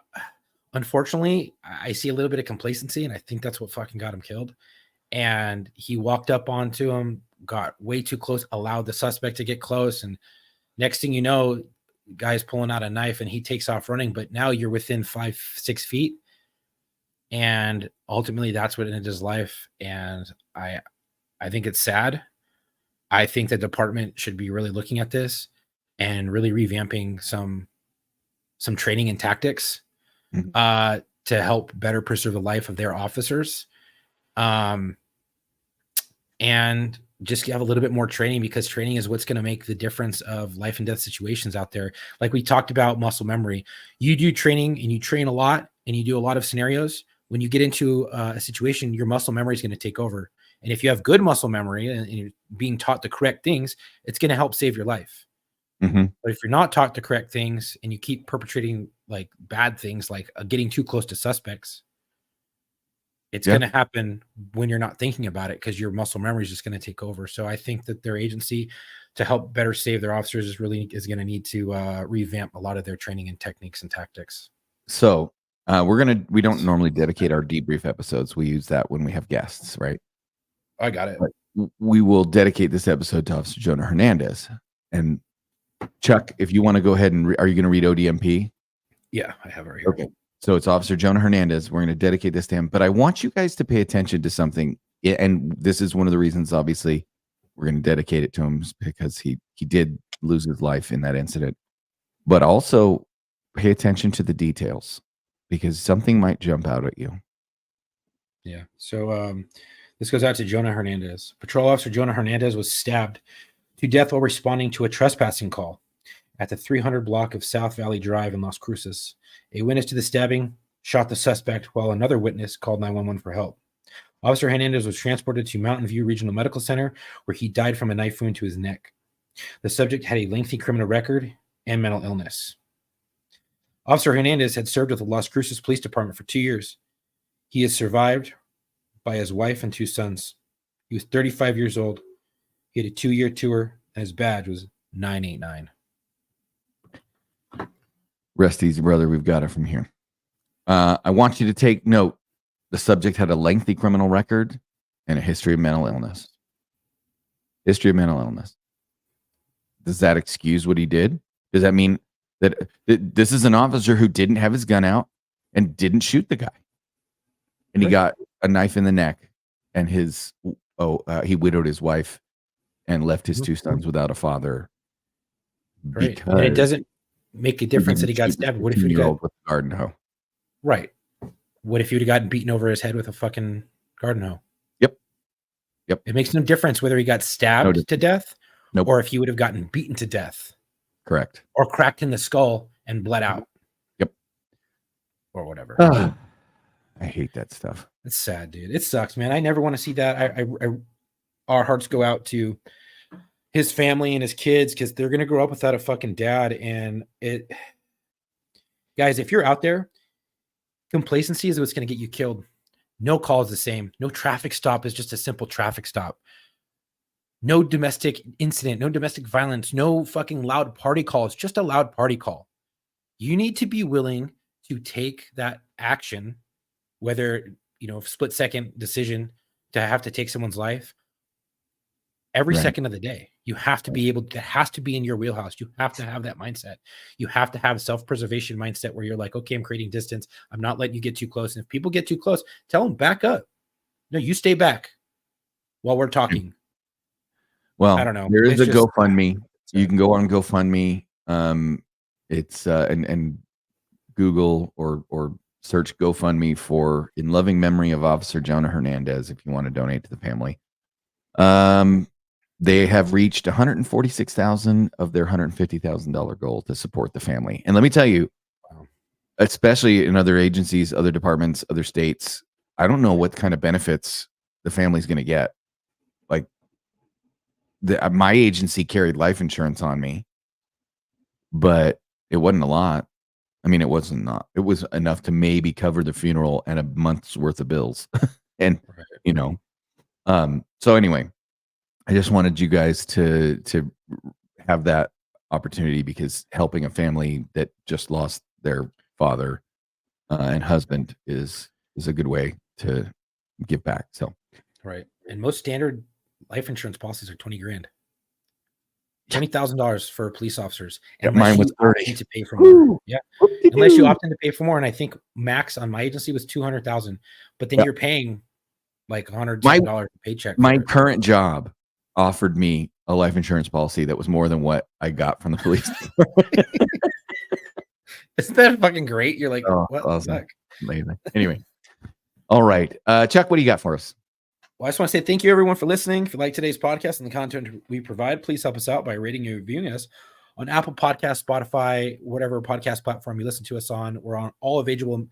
unfortunately, I see a little bit of complacency, and I think that's what fucking got him killed. And he walked up onto him, got way too close, allowed the suspect to get close, and next thing you know, guy's pulling out a knife and he takes off running, but now you're within 5-6 feet, and ultimately that's what ended his life. And I think it's sad. I think the department should be really looking at this and really revamping some training and tactics, to help better preserve the life of their officers. And just have a little bit more training, because training is what's going to make the difference of life and death situations out there. Like we talked about muscle memory. You do training and you train a lot and you do a lot of scenarios. When you get into a situation, your muscle memory is going to take over. And if you have good muscle memory and you're being taught the correct things, it's going to help save your life. Mm-hmm. But if you're not taught the correct things and you keep perpetrating like bad things, like getting too close to suspects, it's going to happen when you're not thinking about it, because your muscle memory is just going to take over. So I think that their agency, to help better save their officers, is going to need to revamp a lot of their training and techniques and tactics. So we don't normally dedicate our debrief episodes. We use that when we have guests, right? I got it. But we will dedicate this episode to Officer Jonah Hernandez. And Chuck, if you want to go ahead and are you going to read ODMP? Yeah, I have it right here. Okay. So it's Officer Jonah Hernandez. We're going to dedicate this to him. But I want you guys to pay attention to something. And this is one of the reasons, obviously, we're going to dedicate it to him, because he did lose his life in that incident. But also pay attention to the details, because something might jump out at you. Yeah. So this goes out to Jonah Hernandez. Patrol Officer Jonah Hernandez was stabbed to death while responding to a trespassing call at the 300 block of South Valley Drive in Las Cruces. A witness to the stabbing shot the suspect, while another witness called 911 for help. Officer Hernandez was transported to Mountain View Regional Medical Center, where he died from a knife wound to his neck. The subject had a lengthy criminal record and mental illness. Officer Hernandez had served with the Las Cruces Police Department for 2 years. He is survived by his wife and 2 sons. He was 35 years old. He had a 2-year tour, and his badge was 989. Rest easy, brother. We've got it from here. I want you to take note. The subject had a lengthy criminal record and a history of mental illness. History of mental illness. Does that excuse what he did? Does that mean that this is an officer who didn't have his gun out and didn't shoot the guy? And he got a knife in the neck, and he widowed his wife and left his 2 sons without a father. Right. And it doesn't make a difference that he got stabbed. What if he got with a garden hoe? Right. What if he would have gotten beaten over his head with a fucking garden hoe? Yep. It makes no difference whether he got stabbed to death or if he would have gotten beaten to death. Correct. Or cracked in the skull and bled out. Yep. Or whatever. I hate that stuff. It's sad, dude. It sucks, man. I never want to see that. Our hearts go out to his family and his kids, because they're going to grow up without a fucking dad. And guys, if you're out there, complacency is what's going to get you killed. No call is the same. No traffic stop is just a simple traffic stop. No domestic incident, no domestic violence, no fucking loud party call. It's just a loud party call. You need to be willing to take that action, whether, split second decision to have to take someone's life every second of the day. You have to be able to, it has to be in your wheelhouse. You have to have that mindset. You have to have self-preservation mindset where you're like, okay, I'm creating distance. I'm not letting you get too close. And if people get too close, tell them back up. No, you stay back while we're talking. Well, I don't know. There is a GoFundMe. You can go on GoFundMe. It's and Google or search GoFundMe for In Loving Memory of Officer Jonah Hernandez if you want to donate to the family. They have reached $146,000 of their $150,000 goal to support the family. And let me tell you, especially in other agencies, other departments, other states, I don't know what kind of benefits the family's going to get. Like my agency carried life insurance on me, but it wasn't a lot. I mean, it wasn't not. It was enough to maybe cover the funeral and a month's worth of bills. And so anyway, I just wanted you guys to have that opportunity, because helping a family that just lost their father and husband is a good way to give back. So, right. And most standard life insurance policies are $20,000. $20,000 for police officers. Mine was 30 to pay for more. Yeah. Unless you opt in to pay for more. And I think max on my agency was $200,000, but then you're paying like $100 a paycheck. My current job offered me a life insurance policy that was more than what I got from the police. Isn't that fucking great? You're like, Oh, what awesome. the fuck? Amazing. Anyway, all right, Chuck, what do you got for us? Well, I just want to say thank you, everyone, for listening. If you like today's podcast and the content we provide, please help us out by rating and reviewing us on Apple Podcasts, Spotify, whatever podcast platform you listen to us on. We're on all available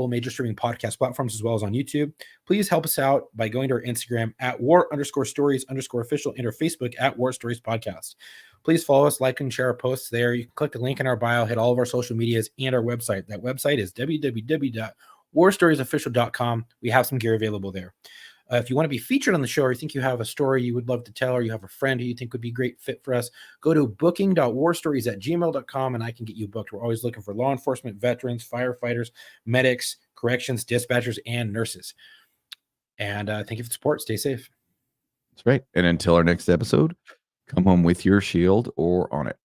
major streaming podcast platforms, as well as on YouTube. Please help us out by going to our Instagram at war_stories_official and our Facebook at War Stories Podcast. Please follow us, like, and share our posts there. You can click the link in our bio, hit all of our social medias and our website. That website is www.warstoriesofficial.com. We have some gear available there. If you want to be featured on the show, or you think you have a story you would love to tell, or you have a friend who you think would be a great fit for us, go to booking.warstories@gmail.com and I can get you booked. We're always looking for law enforcement, veterans, firefighters, medics, corrections, dispatchers, and nurses. And thank you for the support. Stay safe. That's right. And until our next episode, come home with your shield or on it.